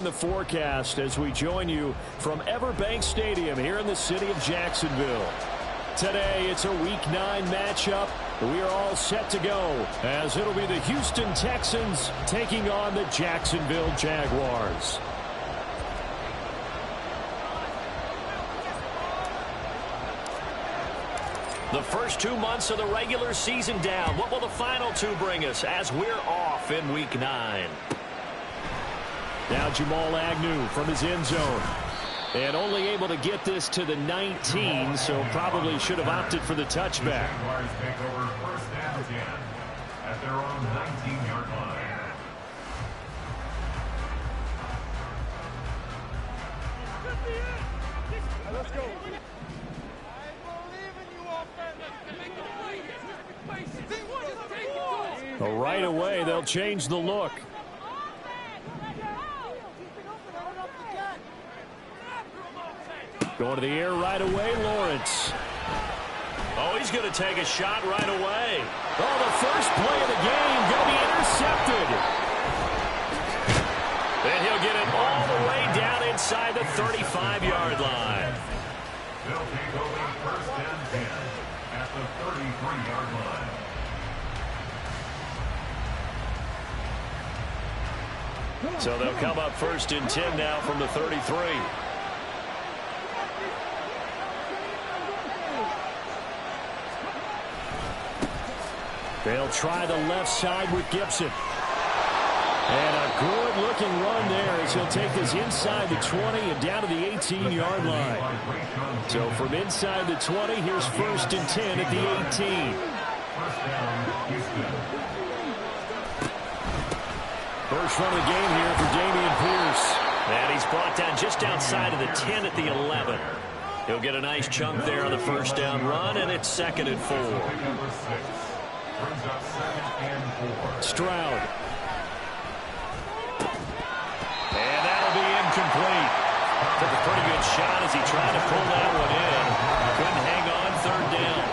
The forecast as we join you from Everbank Stadium here in the city of Jacksonville. Today it's a Week 9 matchup. We are all set to go as it'll be the Houston Texans taking on the Jacksonville Jaguars. The first 2 months of the regular season down. What will the final 2 bring us as we're off in Week 9? Now Jamal Agnew from his end zone. And only able to get this to the 19, so probably should have opted for the touchback. Jaguars take over first down 10 at their own 19-yard line. Let's go. Right away, they'll change the look. Going to the air right away, Lawrence. Oh, he's going to take a shot right away. Oh, the first play of the game going to be intercepted. And he'll get it all the way down inside the 35-yard line. They'll take over first down 10 at the 33-yard line. So they'll come up first and 10 now from the 33. They'll try the left side with Gibson. And a good-looking run there as he'll take this inside the 20 and down to the 18-yard line. So from inside the 20, here's first and 10 at the 18. First run of the game here for Dameon Pierce. And he's brought down just outside of the 10 at the 11. He'll get a nice chunk there on the first down run, and it's 2nd and 4. Stroud. And that'll be incomplete. Took a pretty good shot as he tried to pull that one in. Couldn't hang on 3rd down.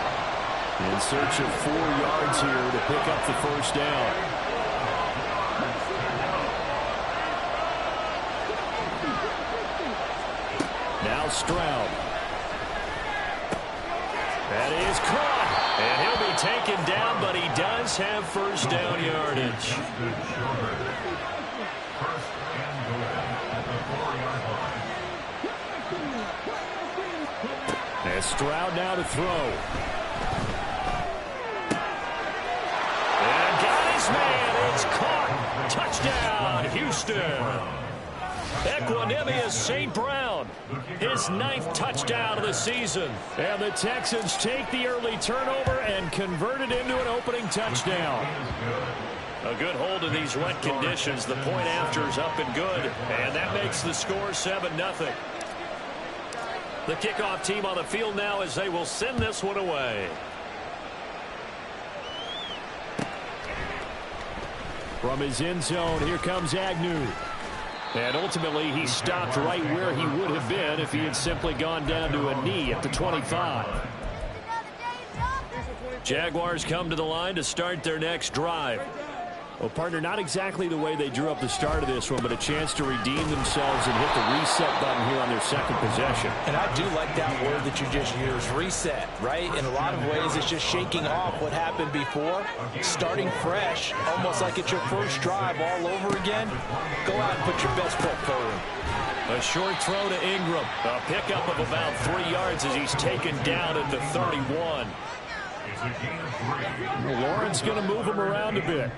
In search of 4 yards here to pick up the first down. Now Stroud. That is caught. And he'll be taken down, but he does have first down yardage. And Stroud now to throw. And guys, man, it's caught. Touchdown, Houston. Equanimous St. Brown, his 9th touchdown of the season. And the Texans take the early turnover and convert it into an opening touchdown. A good hold in these wet conditions. The point after is up and good. And that makes the score 7-0. The kickoff team on the field now as they will send this one away. From his end zone, here comes Agnew. And ultimately, he stopped right where he would have been if he had simply gone down to a knee at the 25. Jaguars come to the line to start their next drive. Well, partner, not exactly the way they drew up the start of this one, but a chance to redeem themselves and hit the reset button here on their 2nd possession. And I do like that word that you just used, reset, right? In a lot of ways, it's just shaking off what happened before, starting fresh, almost like it's your first drive all over again. Go out and put your best foot forward. A short throw to Ingram. A pickup of about 3 yards as he's taken down at the 31. Lawrence going to move him around a bit.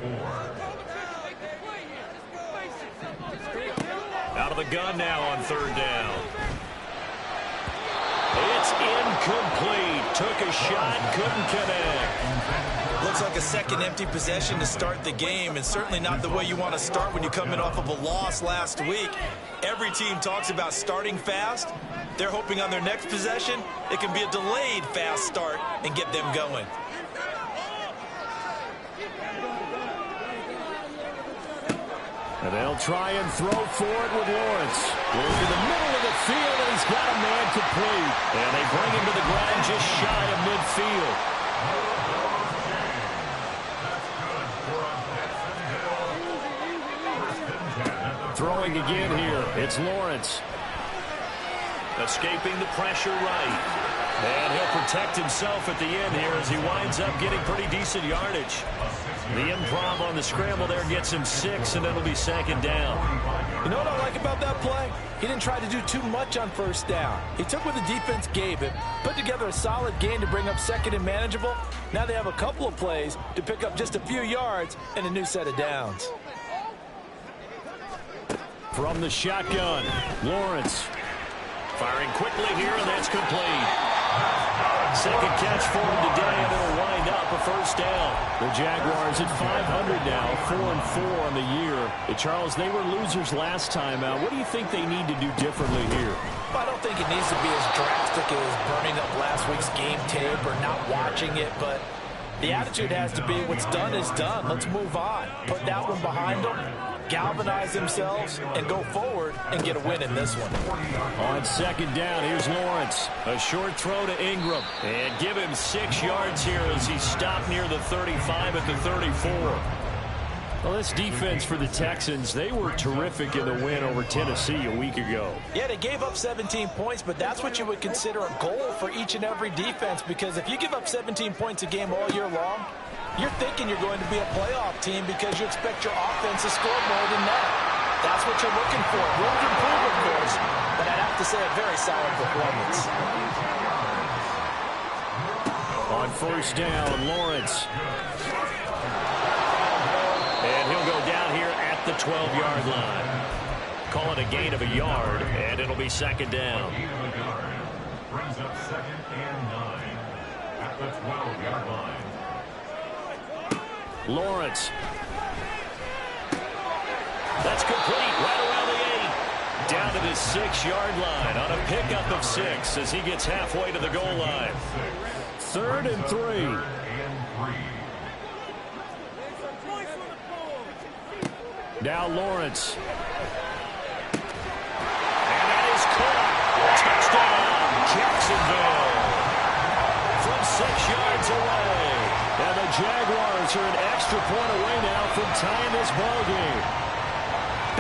Out of the gun now on 3rd down. It's incomplete. Took a shot, couldn't connect. Looks like a second empty possession to start the game, and certainly not the way you want to start when you're coming off of a loss last week. Every team talks about starting fast. They're hoping on their next possession, it can be a delayed fast start and get them going. And they'll try and throw for it with Lawrence. Into the middle of the field, and he's got a man complete. And they bring him to the ground just shy of midfield. Throwing again here, it's Lawrence. Escaping the pressure right. And he'll protect himself at the end here as he winds up getting pretty decent yardage. The improv on the scramble there gets him 6, and it'll be second down. You know what I like about that play? He didn't try to do too much on first down. He took what the defense gave him, put together a solid gain to bring up second and manageable. Now they have a couple of plays to pick up just a few yards and a new set of downs. From the shotgun, Lawrence. Firing quickly here, and that's complete. Second catch for him today, and it'll wind up a first down. The Jaguars at 500 now, 4-4 on the year. And Charles, they were losers last time out. What do you think they need to do differently here? I don't think it needs to be as drastic as burning up last week's game tape or not watching it, but the attitude has to be what's done is done. Let's move on. Put that one behind them, galvanize themselves, and go forward and get a win in this one. On second down, here's Lawrence. A short throw to Ingram. And give him 6 yards here as he stopped near the 35 at the 34. Well, this defense for the Texans, they were terrific in the win over Tennessee a week ago. Yeah, they gave up 17 points, but that's what you would consider a goal for each and every defense, because if you give up 17 points a game all year long, you're thinking you're going to be a playoff team because you expect your offense to score more than that. That's what you're looking for. Room to improve, of course, but I'd have to say a very solid performance. On first down, Lawrence. And he'll go down here at the 12-yard line. Call it a gain of a yard, and it'll be second down. Brings up second and 9 at the 12-yard line. Lawrence. That's complete right around the 8. Down to the 6-yard line on a pickup of 6 as he gets halfway to the goal line. 3rd and 3. Now Lawrence. And that is caught. Touchdown, Jacksonville. From 6 yards away. And the Jaguars are an extra point away now from tying this ball game.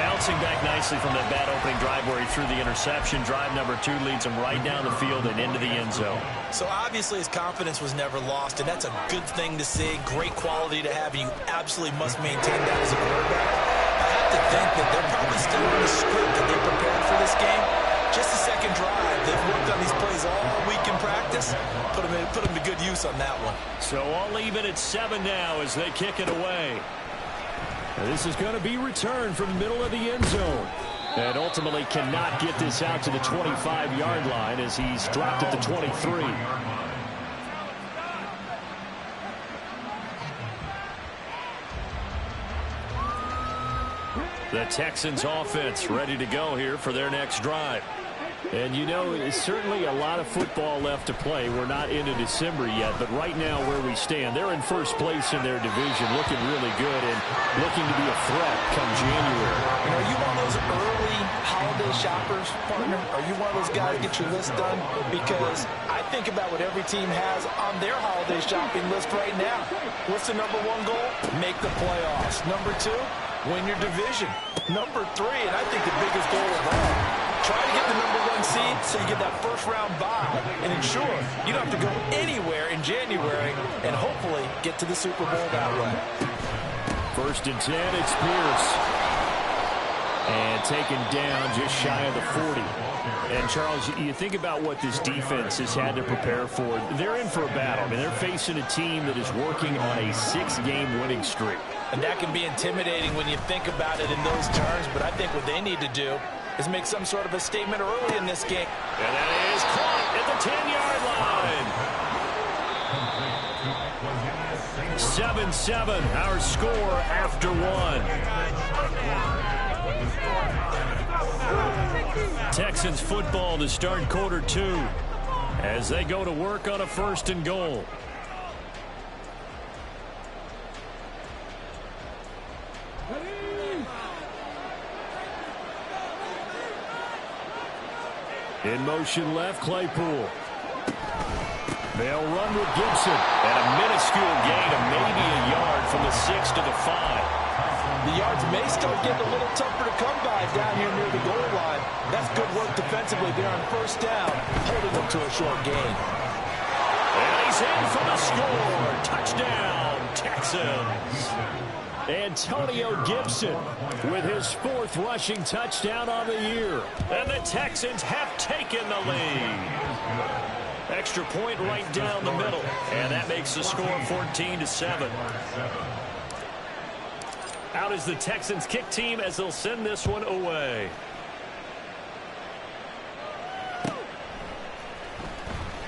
Bouncing back nicely from that bad opening drive where he threw the interception. Drive number 2 leads him right down the field and into the end zone. So obviously his confidence was never lost, and that's a good thing to see. Great quality to have, and you absolutely must maintain that as a quarterback. I have to think that they're probably still in the script that they prepared for this game. Just a second drive. They've worked on these plays all week in practice. Put them to good use on that one. So all even at 7 now as they kick it away. This is going to be returned from the middle of the end zone. And ultimately cannot get this out to the 25-yard line as he's dropped at the 23. The Texans offense ready to go here for their next drive. And you know, it's certainly a lot of football left to play. We're not into December yet, but right now where we stand, they're in first place in their division, looking really good and looking to be a threat come January. You know, are you one of those early holiday shoppers, partner? Are you one of those guys get your list done? Because I think about what every team has on their holiday shopping list right now. What's the number 1 goal? Make the playoffs. Number 2, win your division. Number 3, and I think the biggest goal of all, try to get the number 1 seed so you get that first-round bye and ensure you don't have to go anywhere in January and hopefully get to the Super Bowl that way. 1st and 10, it's Pierce. And taken down just shy of the 40. And, Charles, you think about what this defense has had to prepare for. They're in for a battle. I mean, they're facing a team that is working on a 6-game winning streak. And that can be intimidating when you think about it in those terms, but I think what they need to do is make some sort of a statement early in this game. And that is caught at the 10-yard line. 7-7, our score after 1. Texans football to start quarter 2 as they go to work on a 1st and goal. In motion left, Claypool. They'll run with Gibson. And a minuscule gain of maybe a yard from the 6 to the 5. The yards may start getting a little tougher to come by down here near the goal line. That's good work defensively there on first down, holding them to a short gain. And he's in for the score. Touchdown, Texans. Antonio Gibson with his 4th rushing touchdown on the year. And the Texans have taken the lead. Extra point right down the middle. And that makes the score 14-7. Out is the Texans kick team as they'll send this one away.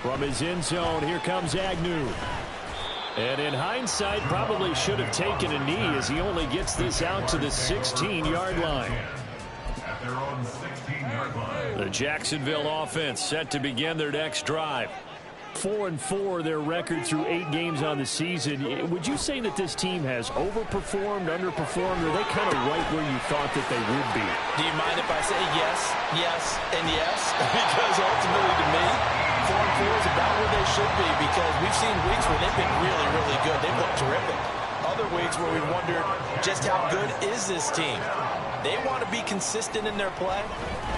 From his end zone, here comes Agnew. And in hindsight, probably should have taken a knee as he only gets this out to the 16-yard line. At their own 16-yard line. The Jacksonville offense set to begin their next drive. 4-4 their record through 8 games on the season. Would you say that this team has overperformed, underperformed, or are they kind of right where you thought that they would be? Do you mind if I say yes, yes, and yes? Because ultimately to me, 4-4 is about where they should be, because we've seen weeks where they've been really, really good. They've looked terrific. Other weeks where we wondered just how good is this team. They want to be consistent in their play,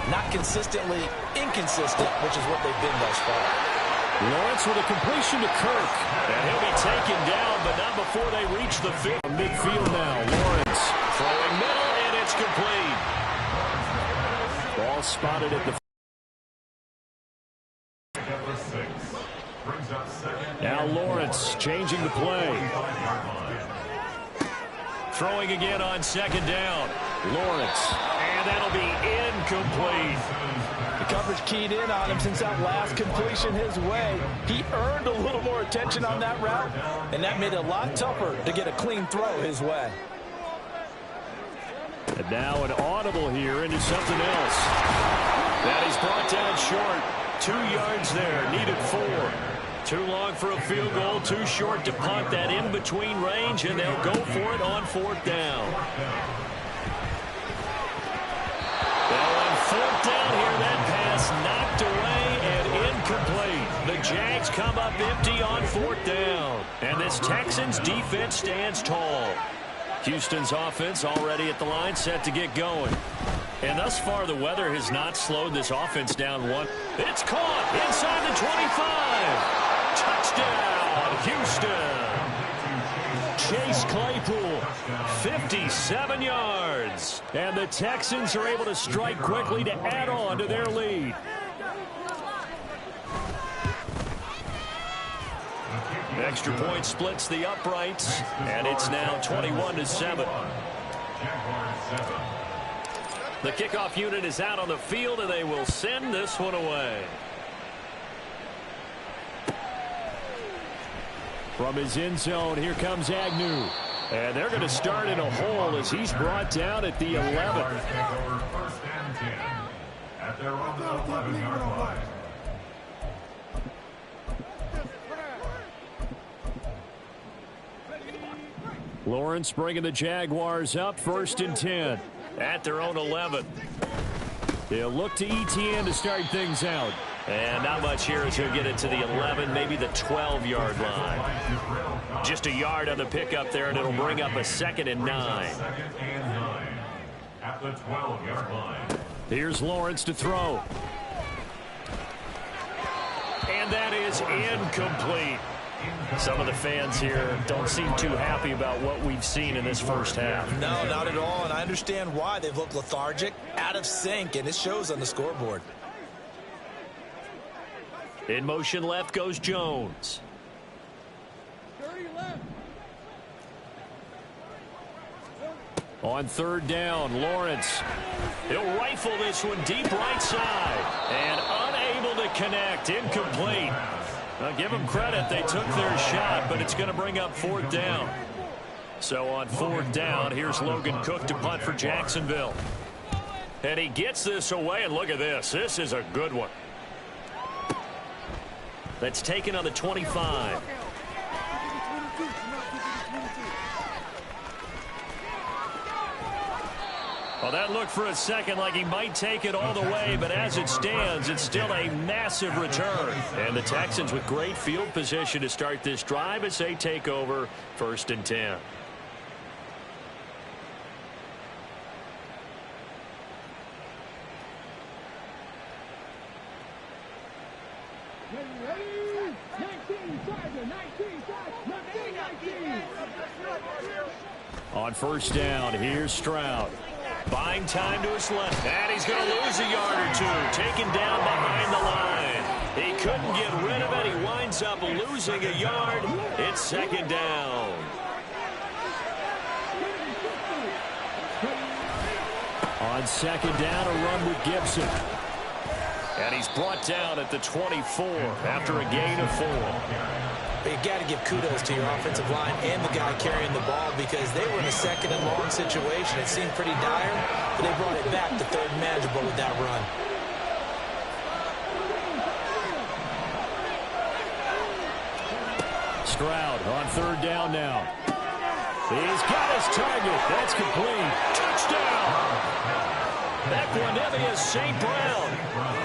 not consistently inconsistent, which is what they've been thus far. Lawrence with a completion to Kirk. And he'll be taken down, but not before they reach the midfield now. Lawrence throwing middle, and it's complete. Ball spotted at the... Now Lawrence changing the play. Throwing again on 2nd down. Lawrence. And that'll be incomplete. The coverage keyed in on him since that last completion his way. He earned a little more attention on that route, and that made it a lot tougher to get a clean throw his way. And now an audible here into something else. That is brought down short. 2 yards there, needed 4. Too long for a field goal, too short to punt. That in-between range, and they'll go for it on 4th down. Well, on 4th down here, that pass knocked away and incomplete. The Jags come up empty on 4th down. And this Texans defense stands tall. Houston's offense already at the line, set to get going. And thus far, the weather has not slowed this offense down one. It's caught inside the 25. Touchdown, Houston. Chase Claypool, 57 yards. And the Texans are able to strike quickly to add on to their lead. Extra point splits the uprights, and it's now 21-7. The kickoff unit is out on the field, and they will send this one away. From his end zone, here comes Agnew. And they're going to start in a hole as he's brought down at the 11. First and 10 at their own 11-yard line. Lawrence bringing the Jaguars up, 1st and 10 at their own 11. They'll look to ETN to start things out. And not much here as he'll get it to the 11, maybe the 12-yard line. Just a yard on the pickup there, and it'll bring up a 2nd and 9. At the 12-yard line. Here's Lawrence to throw. And that is incomplete. Some of the fans here don't seem too happy about what we've seen in this first half. No, not at all, and I understand why. They've looked lethargic, out of sync, and it shows on the scoreboard. In motion left goes Jones. On 3rd down, Lawrence. He'll rifle this one deep right side. And unable to connect. Incomplete. Now, give them credit. They took their shot, but it's going to bring up 4th down. So on 4th down, here's Logan Cook to punt for Jacksonville. And he gets this away, and look at this. This is a good one. That's taken on the 25. Well, that looked for a second like he might take it all the way, but as it stands, it's still a massive return. And the Texans with great field position to start this drive as they take over 1st and 10. On first down, here's Stroud. Buying time to his left, and he's going to lose a yard or two. Taken down behind the line. He couldn't get rid of it. He winds up losing a yard. It's second down. On second down, a run with Gibson. And he's brought down at the 24 after a gain of 4. You got to give kudos to your offensive line and the guy carrying the ball because they were in a second and long situation. It seemed pretty dire, but they brought it back to third and manageable with that run. Stroud on third down now. He's got his target. That's complete. Touchdown! Equanimeous St. Brown.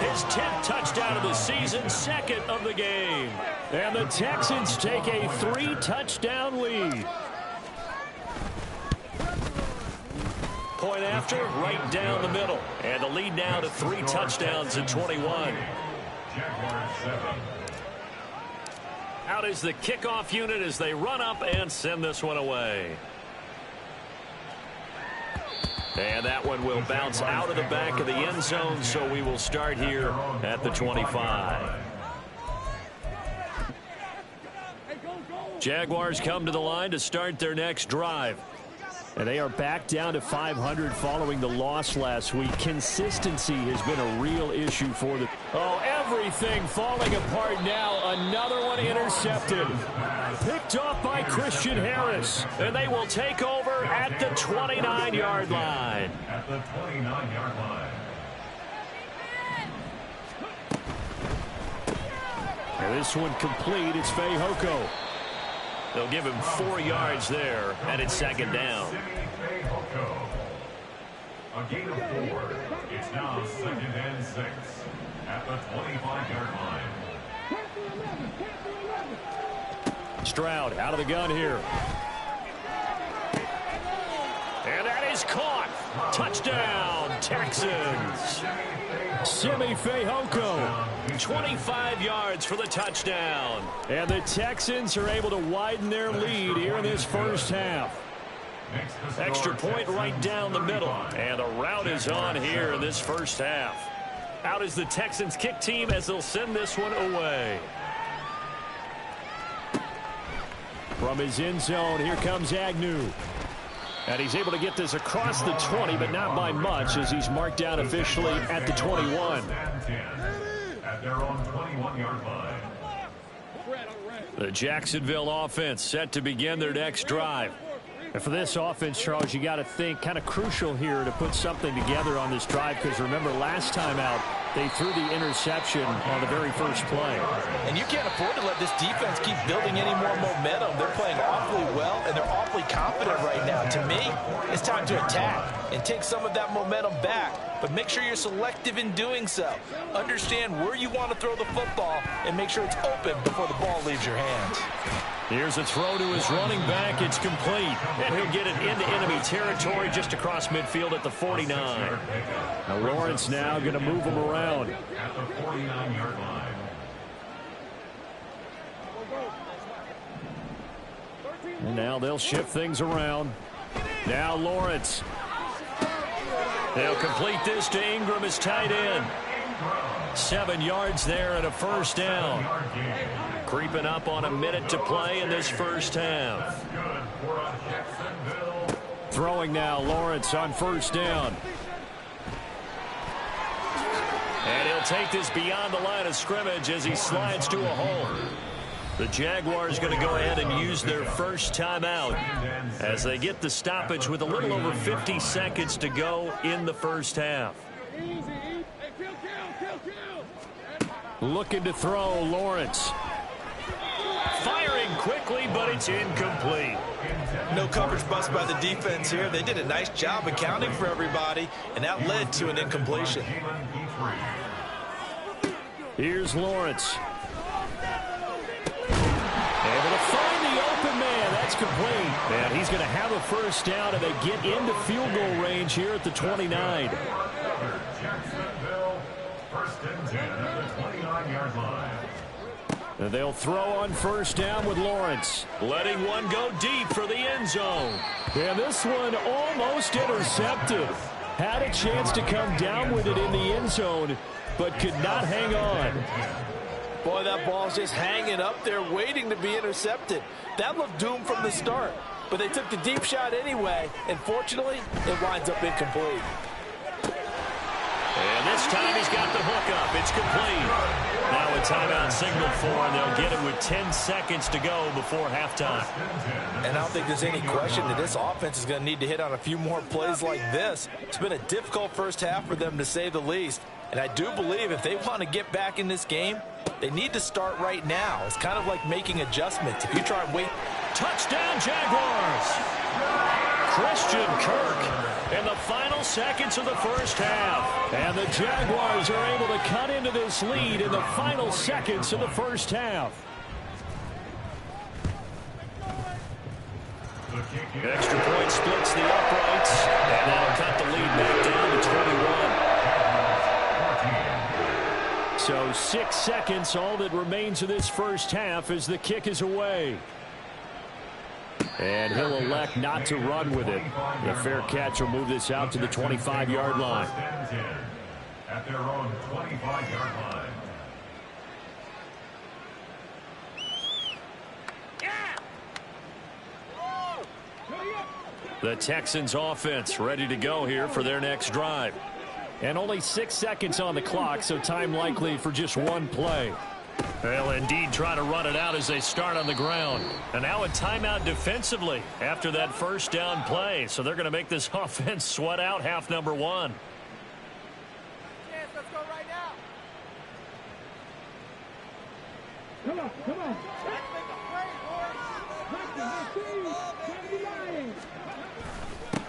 His 10th touchdown of the season, second of the game. And the Texans take a 3-touchdown lead. Point after, right down the middle. And the lead now to 3 touchdowns at 21. Out is the kickoff unit as they run up and send this one away. And that one will bounce out of the back of the end zone, so we will start here at the 25. Jaguars come to the line to start their next drive. And they are back down to 500 following the loss last week. Consistency has been a real issue for them. Oh, everything falling apart now. Another one intercepted. Picked off by Christian Harris. And they will take over at the 29-yard line. At the 29-yard line. And this one complete. It's Fehoko. They'll give him 4 yards there, and it's second down. A gain of 4. It's now second and 6 at the 25-yard line. Stroud out of the gun here. And that is caught. Touchdown, Texans. Simi Fehoko, 25 yards for the touchdown. And the Texans are able to widen their lead here in this first half. Extra point right down the middle. And the route is on here in this first half. Out is the Texans kick team as they'll send this one away. From his end zone, here comes Agnew. And he's able to get this across the 20, but not by much as he's marked down officially at the 21. At their own 21-yard line. The Jacksonville offense set to begin their next drive. And for this offense, Charles, you got to think kind of crucial here to put something together on this drive because remember last time out they threw the interception on the very first play. And you can't afford to let this defense keep building any more momentum. They're playing awfully well and they're awfully confident right now. To me, it's time to attack and take some of that momentum back. But make sure you're selective in doing so. Understand where you want to throw the football and make sure it's open before the ball leaves your hands. Here's a throw to his running back. It's complete. And he'll get it into enemy territory just across midfield at the 49. Now Lawrence now going to move him around. At the 49-yard line. And now they'll shift things around. Now Lawrence. They'll complete this to Ingram as tight end. 7 yards there and a first down. Creeping up on a minute to play in this first half. Throwing now, Lawrence on first down. And he'll take this beyond the line of scrimmage as he slides to a hole. The Jaguars going to go ahead and use their first timeout as they get the stoppage with a little over 50 seconds to go in the first half. Looking to throw, Lawrence. Firing quickly, but it's incomplete. No coverage bust by the defense here. They did a nice job accounting for everybody, and that led to an incompletion. Here's Lawrence. Able to find the open man. That's complete. And he's going to have a first down, and they get into field goal range here at the 29. Jacksonville, first and 10 at the 29-yard line. They'll throw on first down with Lawrence. Letting one go deep for the end zone. And this one almost intercepted. Had a chance to come down with it in the end zone, but could not hang on. Boy, that ball's just hanging up there waiting to be intercepted. That looked doomed from the start. But they took the deep shot anyway, and fortunately, it winds up incomplete. And this time he's got the hook up. It's complete. Now a timeout signal for, and they'll get it with 10 seconds to go before halftime. And I don't think there's any question that this offense is going to need to hit on a few more plays like this. It's been a difficult first half for them, to say the least. And I do believe if they want to get back in this game, they need to start right now. It's kind of like making adjustments. If you try and wait. Touchdown, Jaguars! Christian Kirk in the final seconds of the first half. And the Jaguars are able to cut into this lead in the final seconds of the first half. Extra point splits the uprights, and that'll cut the lead back down to 21. So 6 seconds, all that remains of this first half as the kick is away. And he'll elect not to run with it. The fair catch will move this out to the 25-yard line. At their own 25-yard line. The Texans offense ready to go here for their next drive. And only 6 seconds on the clock, so time likely for just one play. They'll indeed try to run it out as they start on the ground. And now a timeout defensively after that first down play. So they're going to make this offense sweat out half number one. Yes, let's go right now. Come on, come on. Let's make a play, boys.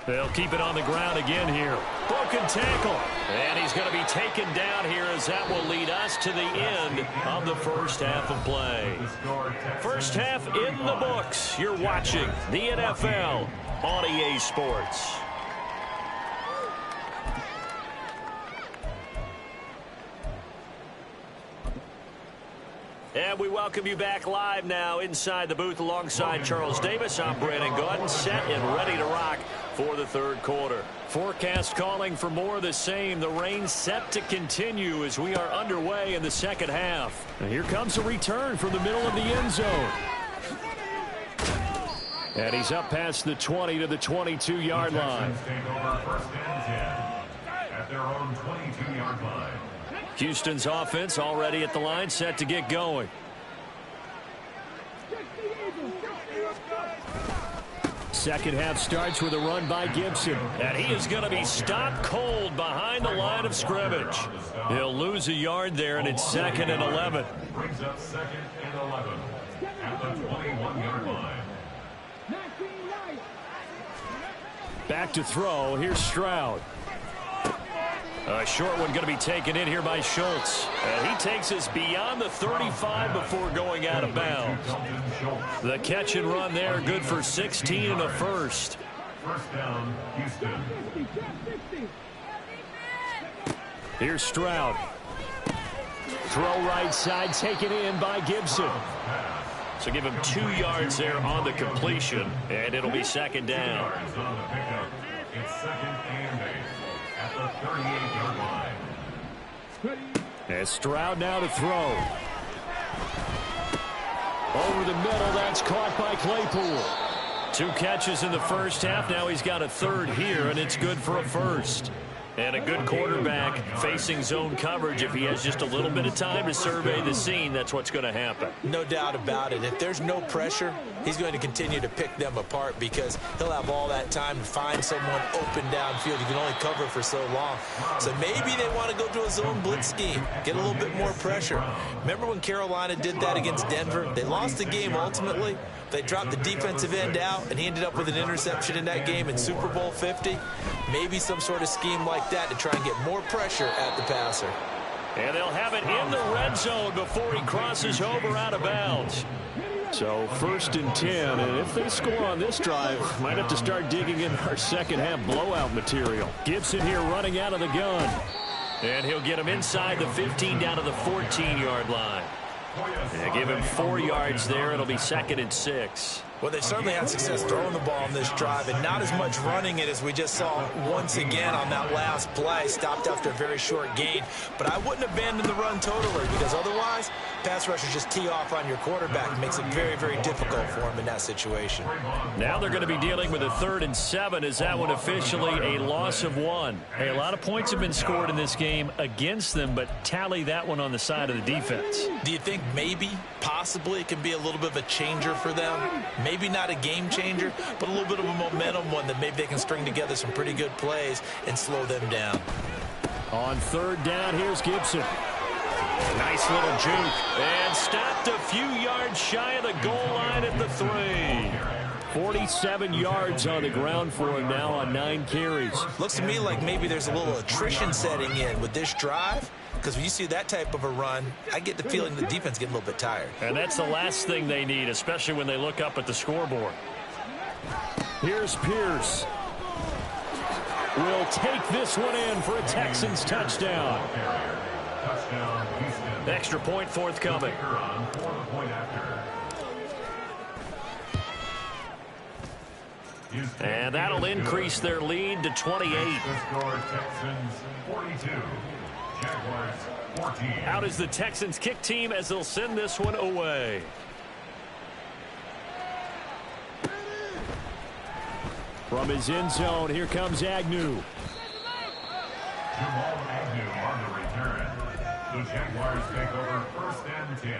They'll keep it on the ground again here. Broken tackle. And he's going to be taken down here as that will lead us to the end of the first half of play. First half in the books. You're watching the NFL on EA Sports. And we welcome you back live now inside the booth alongside Charles Davis. I'm Brandon Gaudin, set and ready to rock for the third quarter. Forecast calling for more of the same. The rain set to continue as we are underway in the second half. And here comes a return from the middle of the end zone. And he's up past the 20 to the 22-yard line. At their own 22-yard line. Houston's offense already at the line, set to get going. Second half starts with a run by Gibson. And he is going to be stopped cold behind the line of scrimmage. He'll lose a yard there, and it's 2nd and 11. Brings up 2nd and 11 at the 21-yard line. Back to throw. Here's Stroud. A short one going to be taken in here by Schultz. And he takes us beyond the 35 before going out of bounds. The catch and run there, good for 16 and a first. First down, Houston. Here's Stroud. Throw right side, taken in by Gibson. So give him 2 yards there on the completion, and it'll be second down. Yards on the pickup. It's 2nd and 8. At the 38-yard line. And Stroud now to throw. Over the middle, that's caught by Claypool. 2 catches in the first half. Now he's got a third here, and it's good for a first. And a good quarterback facing zone coverage. If he has just a little bit of time to survey the scene, that's what's going to happen. No doubt about it. If there's no pressure, he's going to continue to pick them apart because he'll have all that time to find someone open downfield. You can only cover for so long. So maybe they want to go to a zone blitz scheme, get a little bit more pressure. Remember when Carolina did that against Denver? They lost the game ultimately. They dropped the defensive end out, and he ended up with an interception in that game in Super Bowl 50. Maybe some sort of scheme like that to try and get more pressure at the passer. And they'll have it in the red zone before he crosses over out of bounds. So 1st and 10, and if they score on this drive, might have to start digging in our second half blowout material. Gibson here running out of the gun. And he'll get him inside the 15 down to the 14-yard line. Yeah, give him 4 yards there. It'll be 2nd and 6. Well, they certainly had success throwing the ball on this drive and not as much running it as we just saw once again on that last play. Stopped after a very short gain. But I wouldn't abandon the run totally because otherwise, pass rushers just tee off on your quarterback. It makes it very, very difficult for him in that situation. Now they're going to be dealing with a 3rd and 7. Is that one officially a loss of 1? Hey, a lot of points have been scored in this game against them, but tally that one on the side of the defense. Do you think maybe, possibly, it can be a little bit of a changer for them? Maybe not a game changer, but a little bit of a momentum one that maybe they can string together some pretty good plays and slow them down. On 3rd down, here's Gibson. Nice little juke. And stopped a few yards shy of the goal line at the 3. 47 yards on the ground for him now on 9 carries. Looks to me like maybe there's a little attrition setting in with this drive. Because when you see that type of a run, I get the feeling the defense getting a little bit tired. And that's the last thing they need, especially when they look up at the scoreboard. Here's Pierce. Will take this one in for a Texans touchdown. Extra point forthcoming. And that'll increase their lead to 28. Out is the Texans kick team as they'll send this one away. From his end zone, here comes Agnew. Jamal Agnew on the return. The Jaguars take over 1st and 10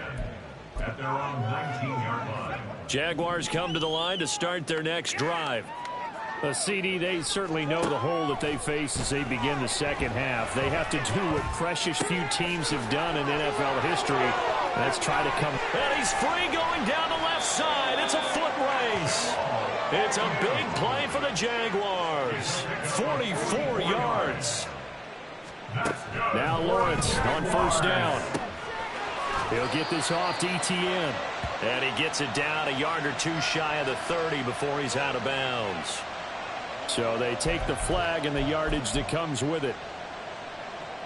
at their own 19-yard line. Jaguars come to the line to start their next drive. CD, they certainly know the hole that they face as they begin the second half. They have to do what precious few teams have done in NFL history. That's try to come. And he's free going down the left side. It's a foot race. It's a big play for the Jaguars. 44 yards. Now Lawrence on 1st down. He'll get this off to ETN. And he gets it down a yard or 2 shy of the 30 before he's out of bounds. So they take the flag and the yardage that comes with it.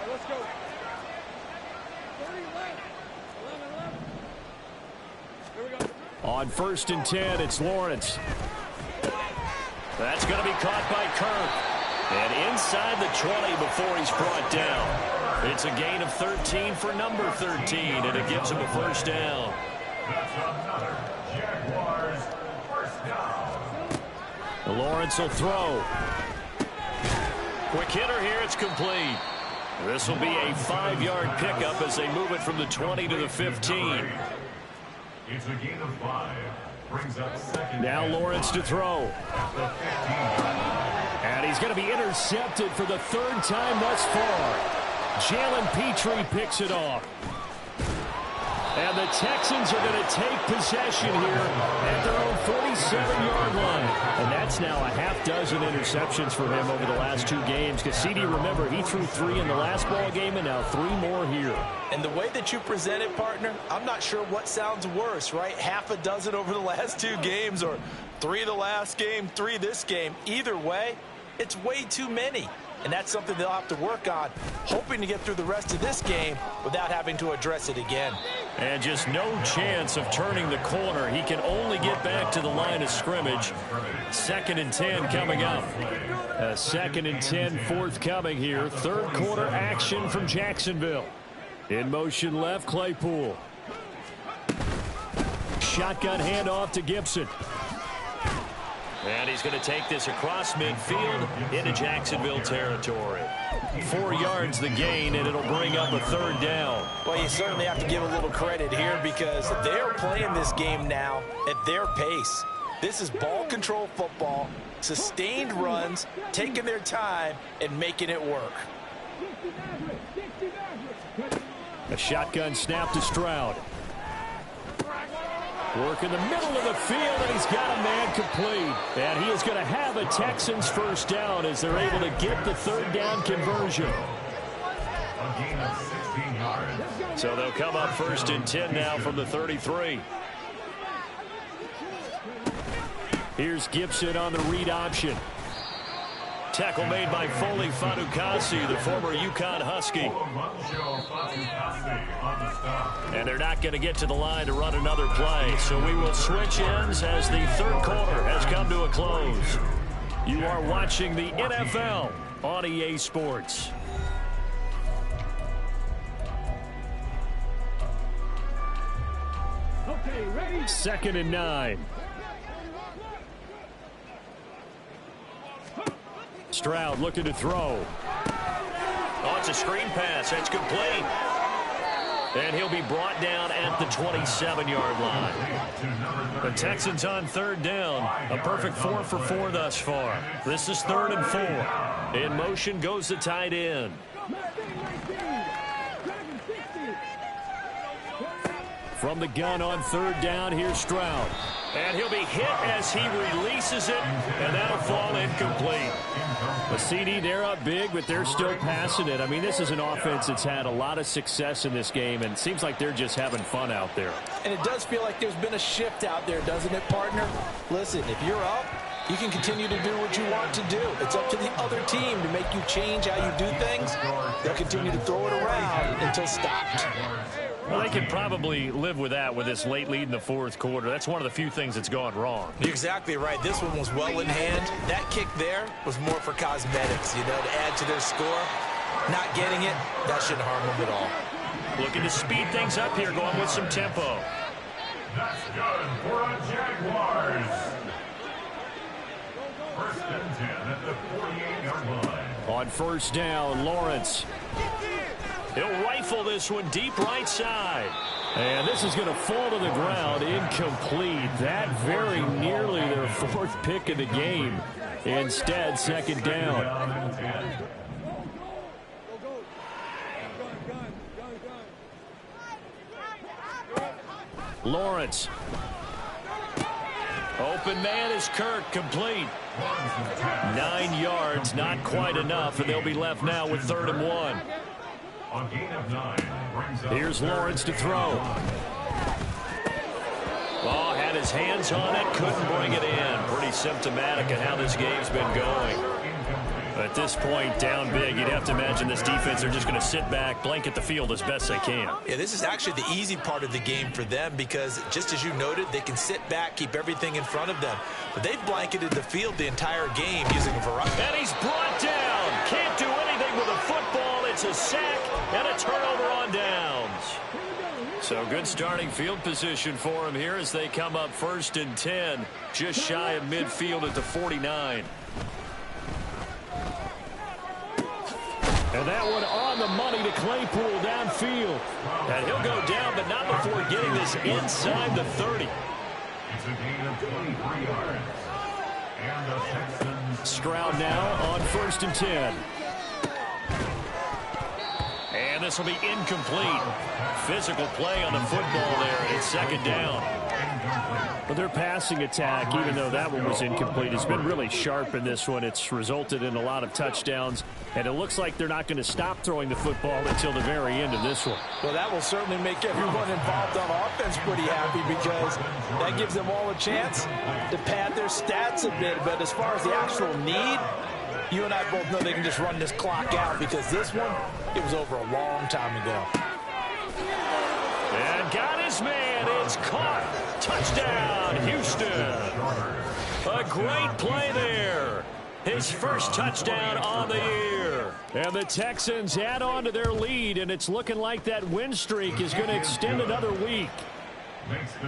Let's go. 30 left. 11. Here we go. On 1st and 10, it's Lawrence. That's going to be caught by Kirk. And inside the 20 before he's brought down. It's a gain of 13 for number 13, and it gives him a 1st down. That's another Jaguars 1st down. Lawrence will throw. Quick hitter here, it's complete. This will be a 5-yard pickup as they move it from the 20 to the 15. It's a gain of 5. Brings up 2nd. Now Lawrence to throw. At the 15-yard line. And he's going to be intercepted for the 3rd time thus far. Jalen Petrie picks it off. And the Texans are going to take possession here at their own 47-yard line. And that's now a half dozen interceptions for him over the last 2 games. Because CD, remember, he threw 3 in the last ball game and now 3 more here. And the way that you present it, partner, I'm not sure what sounds worse, right? Half a dozen over the last 2 games or 3 the last game, 3 this game. Either way, it's way too many. And that's something they'll have to work on, hoping to get through the rest of this game without having to address it again. And just no chance of turning the corner. He can only get back to the line of scrimmage. 2nd and 10 coming up. A 2nd and 10 forthcoming here. 3rd quarter action from Jacksonville. In motion left, Claypool. Shotgun handoff to Gibson. And he's going to take this across midfield into Jacksonville territory. 4 yards the gain, and it'll bring up a 3rd down. Well, you certainly have to give a little credit here because they're playing this game now at their pace. This is ball control football, sustained runs, taking their time, and making it work. A shotgun snap to Stroud. Work in the middle of the field, and he's got a man complete. And he is going to have a Texans 1st down as they're able to get the 3rd down conversion. A gain of 16 yards. So they'll come up 1st and 10 now from the 33. Here's Gibson on the read option. Tackle made by Foley Fatukasi, the former UConn Husky. Olamide Fatukasi on the stop. And they're not going to get to the line to run another play. So we will switch ends as the third quarter has come to a close. You are watching the NFL on EA Sports. Okay, ready? 2nd and 9. Stroud looking to throw. Oh, it's a screen pass. It's complete. And he'll be brought down at the 27-yard line. The Texans on 3rd down. A perfect 4 for 4 thus far. This is 3rd and 4. In motion goes the tight end. From the gun on 3rd down, here's Stroud. And he'll be hit as he releases it, and that'll fall incomplete. The CD, they're up big, but they're still passing it. I mean, this is an offense that's had a lot of success in this game, and it seems like they're just having fun out there. And it does feel like there's been a shift out there, doesn't it, partner? Listen, if you're up, you can continue to do what you want to do. It's up to the other team to make you change how you do things. They'll continue to throw it around until stopped. Well, they can probably live with that with this late lead in the 4th quarter. That's one of the few things that's gone wrong. You're exactly right. This one was well in hand. That kick there was more for cosmetics, to add to their score. Not getting it, that shouldn't harm them at all. Looking to speed things up here, going with some tempo. That's good for a Jaguars. 1st and 10 at the 48-yard line. On 1st down, Lawrence. He'll rifle this one deep right side. And this is going to fall to the ground, incomplete. That very nearly their 4th pick of the game. Instead, 2nd down. Lawrence. Open man is Kirk, complete. 9 yards, not quite enough, and they'll be left now with 3rd and 1. On gain of 9, brings up Here's Lawrence to throw. Oh, had his hands on it, couldn't bring it in. Pretty symptomatic of how this game's been going. At this point, down big, you'd have to imagine this defense are just going to sit back, blanket the field as best they can. Yeah, this is actually the easy part of the game for them because, just as you noted, they can sit back, keep everything in front of them. But they've blanketed the field the entire game using a variety. And he's brought down. Can't do anything with a football. It's a sack and a turnover on downs. So good starting field position for him here as they come up 1st and 10, just shy of midfield at the 49. And that one on the money to Claypool downfield. And he'll go down, but not before getting this inside the 30. It's a gain of 23 yards. And the Texans. Stroud now on 1st and 10. And this will be incomplete. Physical play on the football there. It's 2nd down. But their passing attack, even though that one was incomplete, has been really sharp in this one. It's resulted in a lot of touchdowns, and it looks like they're not going to stop throwing the football until the very end of this one. Well, that will certainly make everyone involved on offense pretty happy because that gives them all a chance to pad their stats a bit. But as far as the actual need, you and I both know they can just run this clock out because this one, it was over a long time ago. And got his man. It's caught. Touchdown, Houston. A great play there. His first touchdown on the year. And the Texans add on to their lead, and it's looking like that win streak is going to extend another week.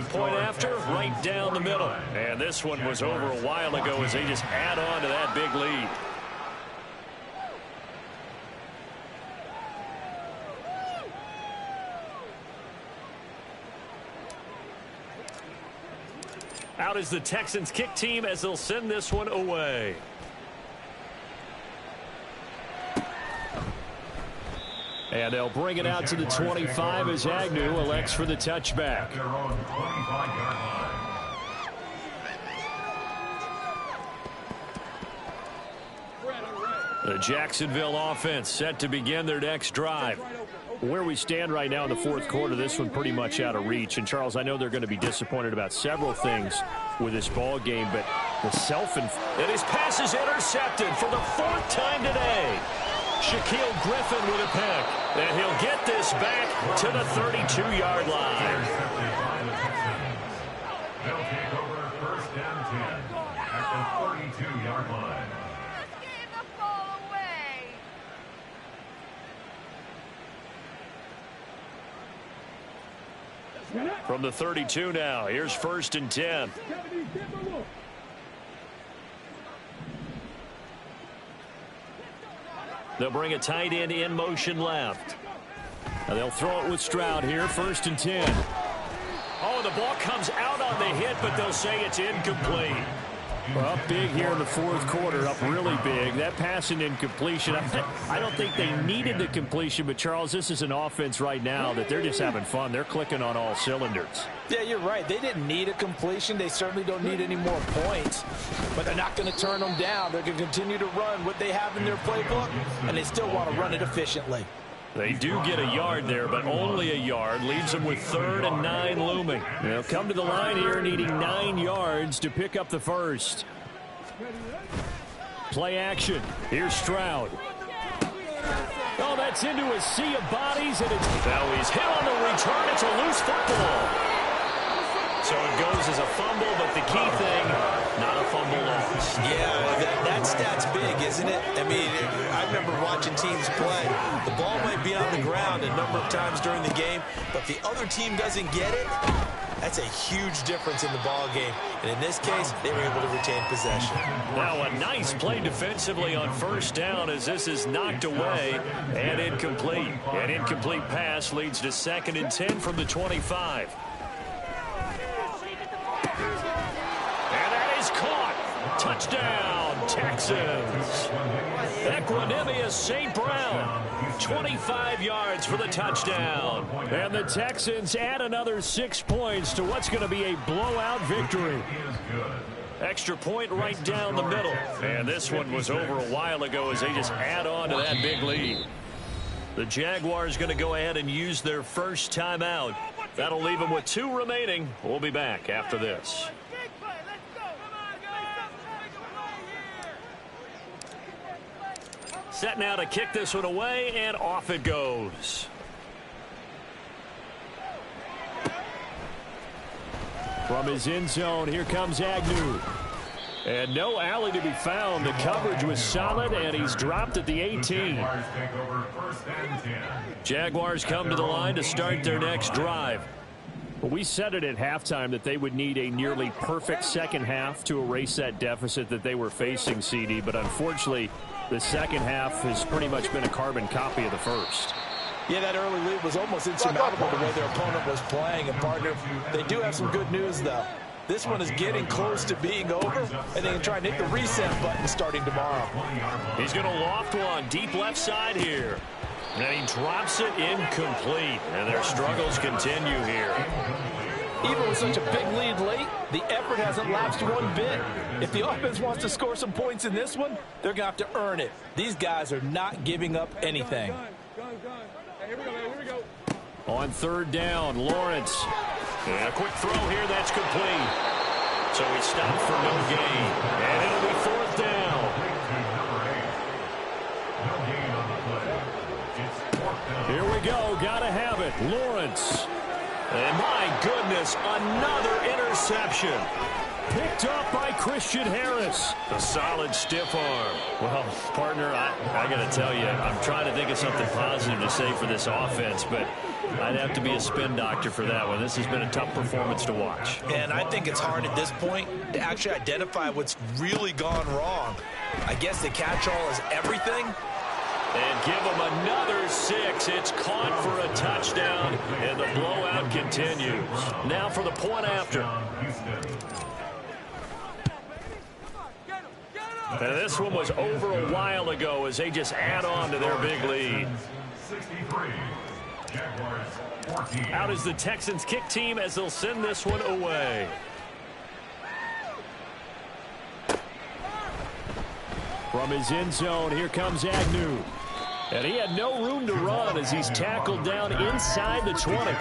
Point after, right down the middle. And this one was over a while ago as they just add on to that big lead. Out is the Texans kick team as they'll send this one away. And they'll bring it out to the 25 as Agnew elects for the touchback. Their own 25-yard line. The Jacksonville offense set to begin their next drive. Where we stand right now in the 4th quarter, this one pretty much out of reach. And, Charles, I know they're going to be disappointed about several things with this ball game, but the And his pass is intercepted for the 4th time today. Shaquille Griffin with a pick. And he'll get this back to the 32-yard line. They'll take over first and 10 at the 32-yard line. Let's give the ball away. From the 32 now, here's first and 10. They'll bring a tight end in motion left. And they'll throw it with Stroud here, first and 10. Oh, the ball comes out on the hit, but they'll say it's incomplete. Well, up big here in the fourth quarter, up really big. That pass and incompletion, I don't think they needed the completion, but, Charles, this is an offense right now that they're just having fun. They're clicking on all cylinders. Yeah, you're right. They didn't need a completion. They certainly don't need any more points, but they're not going to turn them down. They're going to continue to run what they have in their playbook, and they still want to run it efficiently. They do get a yard there, but only a yard. Leaves them with 3rd and 9 looming. They'll come to the line here needing 9 yards to pick up the first. Play action. Here's Stroud. Oh, that's into a sea of bodies, and it's... Now he's hit on the return. It's a loose football. So it goes as a fumble, but the key thing, not a fumble loss. Yeah, that stat's big, isn't it? I mean, I remember watching teams play. The ball might be on the ground a number of times during the game, but if the other team doesn't get it, that's a huge difference in the ball game. And in this case, they were able to retain possession. Now a nice play defensively on first down as this is knocked away and incomplete. An incomplete pass leads to 2nd and 10 from the 25. Touchdown, Texans. Equanimeous St. Brown, 25 yards for the touchdown. And the Texans add another 6 points to what's going to be a blowout victory. Extra point right down the middle. And this one was over a while ago as they just add on to that big lead. The Jaguars going to go ahead and use their first timeout. That'll leave them with 2 remaining. We'll be back after this. Set now to kick this one away, and off it goes. From his end zone, here comes Agnew. And no alley to be found. The coverage was solid, and he's dropped at the 18. Jaguars come to the line to start their next drive. Well, we said it at halftime that they would need a nearly perfect second half to erase that deficit that they were facing, CD, but unfortunately, the second half has pretty much been a carbon copy of the first. Yeah, that early lead was almost insurmountable the way their opponent was playing. And, partner, they do have some good news, though. This one is getting close to being over, and they can try and hit the reset button starting tomorrow. He's going to loft one deep left side here. And he drops it incomplete. And their struggles continue here. Even with such a big lead late, the effort hasn't lapsed one bit. If the offense wants to score some points in this one, they're going to have to earn it. These guys are not giving up anything. Here we go. On 3rd down, Lawrence. And a quick throw here, that's complete. So he stopped for no gain. And it'll be 4th down. Here we go, gotta have it. Lawrence. And my goodness, another interception. Picked up by Christian Harris. A solid stiff arm. Well, partner, I got to tell you, I'm trying to think of something positive to say for this offense, but I'd have to be a spin doctor for that one. This has been a tough performance to watch. And I think it's hard at this point to actually identify what's really gone wrong. I guess the catch-all is everything. And give them another 6. It's caught for a touchdown, and the blowout continues. Now for the point after. And this one was over a while ago as they just add on to their big lead. Out is the Texans kick team as they'll send this one away. From his end zone, here comes Agnew. And he had no room to run as he's tackled down inside the 20.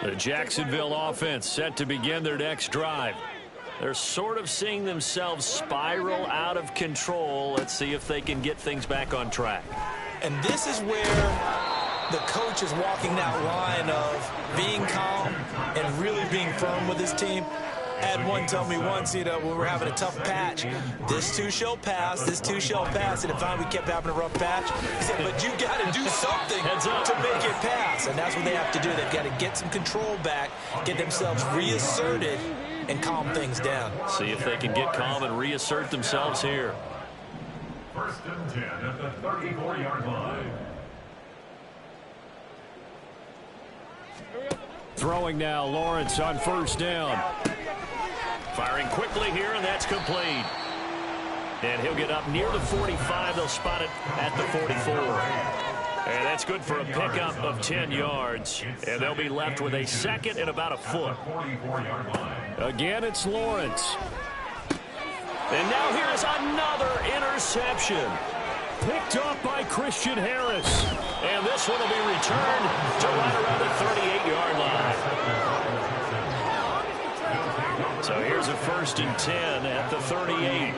The Jacksonville offense set to begin their next drive. They're sort of seeing themselves spiral out of control. Let's see if they can get things back on track. And this is where the coach is walking that line of being calm and really being firm with his team. I had one tell me once, when we were having a tough patch, this too shall pass, this too shall pass. And finally we kept having a rough patch. He said, but you got to do something to make it pass. And that's what they have to do. They've got to get some control back, get themselves reasserted, and calm things down. See if they can get calm and reassert themselves here. First and 10 at the 34-yard line. Throwing now, Lawrence on first down. Firing quickly here, and that's complete. And he'll get up near the 45. They'll spot it at the 44. And that's good for a pickup of 10 yards. And they'll be left with a second and about a foot. Again, it's Lawrence. And now here's another interception. Picked off by Christian Harris. And this one will be returned to right around the 38-yard line. So here's a first and 10 at the 38.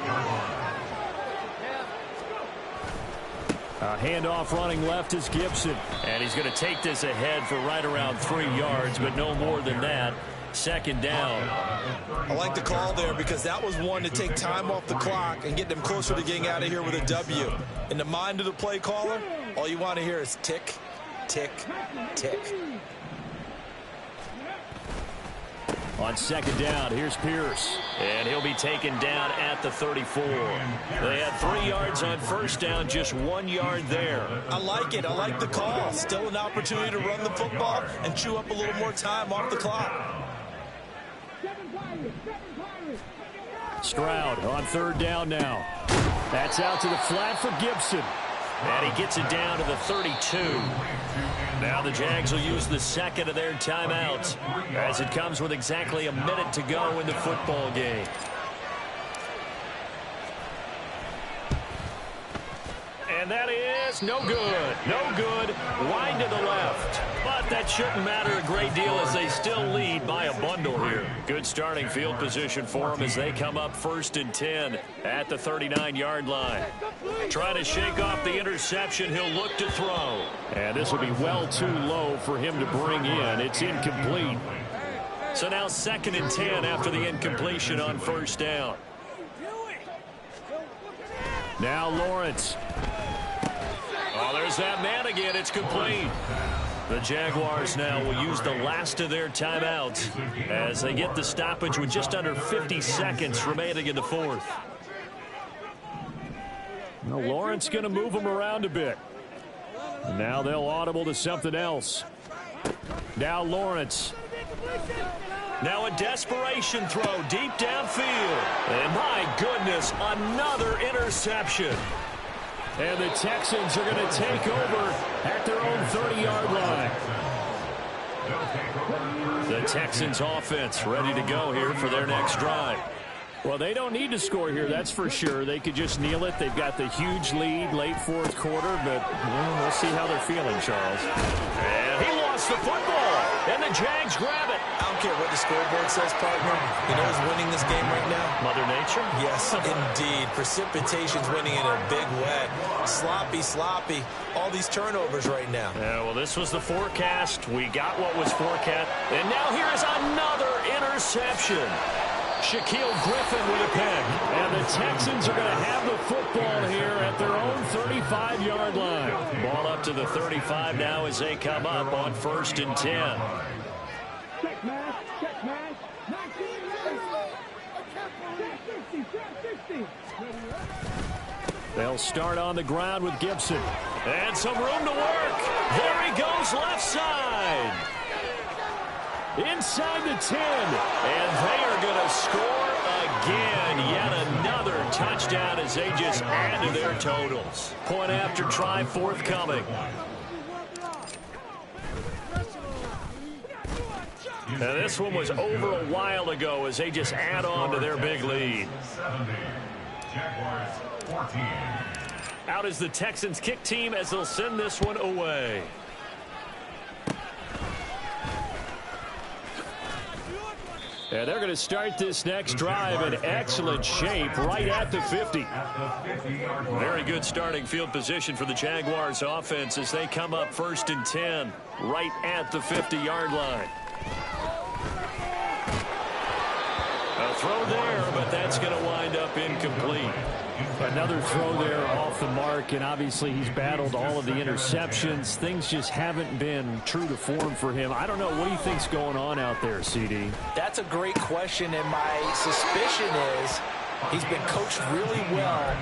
A handoff running left is Gibson. And he's going to take this ahead for right around 3 yards, but no more than that. Second down. I like the call there because that was one to take time off the clock and get them closer to getting out of here with a W. In the mind of the play caller, all you want to hear is tick, tick, tick. On second down, here's Pierce. And he'll be taken down at the 34. They had 3 yards on first down, just 1 yard there. I like it. I like the call. Still an opportunity to run the football and chew up a little more time off the clock. Stroud on third down now. That's out to the flat for Gibson. And he gets it down to the 32. Now the Jags will use the second of their timeouts as it comes with exactly a minute to go in the football game. And that is no good. No good. Wide to the left. But that shouldn't matter a great deal as they still lead by a bundle here. Good starting field position for them as they come up first and 10 at the 39-yard line. Trying to shake off the interception. He'll look to throw. And this will be well too low for him to bring in. It's incomplete. So now second and 10 after the incompletion on first down. Now Lawrence. Oh, there's that man again. It's complete. The Jaguars now will use the last of their timeouts as they get the stoppage with just under 50 seconds remaining in the fourth. Well, Lawrence going to move him around a bit. And now they'll audible to something else. Now Lawrence. Now a desperation throw deep downfield. And my goodness, another interception. And the Texans are going to take over at their own 30-yard line. The Texans offense ready to go here for their next drive. Well, they don't need to score here, that's for sure. They could just kneel it. They've got the huge lead late fourth quarter, but we'll see how they're feeling, Charles. And he lost the football, and the Jags grab it. I don't care what the scoreboard says, partner. You know who's winning this game right now? Mother Nature? Yes, indeed. Precipitation's winning in a big way. Sloppy, sloppy. All these turnovers right now. Yeah, well, this was the forecast. We got what was forecast. And now here's another interception. Shaquille Griffin with a pick. And the Texans are going to have the football here at their own 35-yard line. Ball up to the 35 now as they come up on first and 10. They'll start on the ground with Gibson. And some room to work. There he goes left side. Inside the 10. And they are going to score again. Yet another touchdown as they just add to their totals. Point after try forthcoming. And this one was over a while ago as they just add on to their big lead. 70. Jaguars 14. Out is the Texans kick team as they'll send this one away. And they're going to start this next drive in excellent shape right at the 50. Very good starting field position for the Jaguars offense as they come up 1st and 10 right at the 50-yard line. A throw there, but that's going to wind up incomplete. Another throw there off the mark, and obviously he's battled all of the interceptions. Things just haven't been true to form for him. I don't know. What do you think's going on out there, CD? That's a great question, and my suspicion is he's been coached really well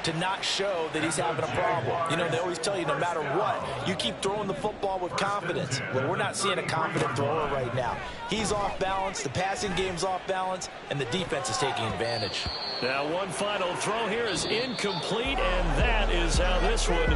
to not show that he's having a problem. You know, they always tell you no matter what, you keep throwing the football with confidence. Well, we're not seeing a confident thrower right now. He's off balance, the passing game's off balance, and the defense is taking advantage. Now one final throw here is incomplete, and that is how this one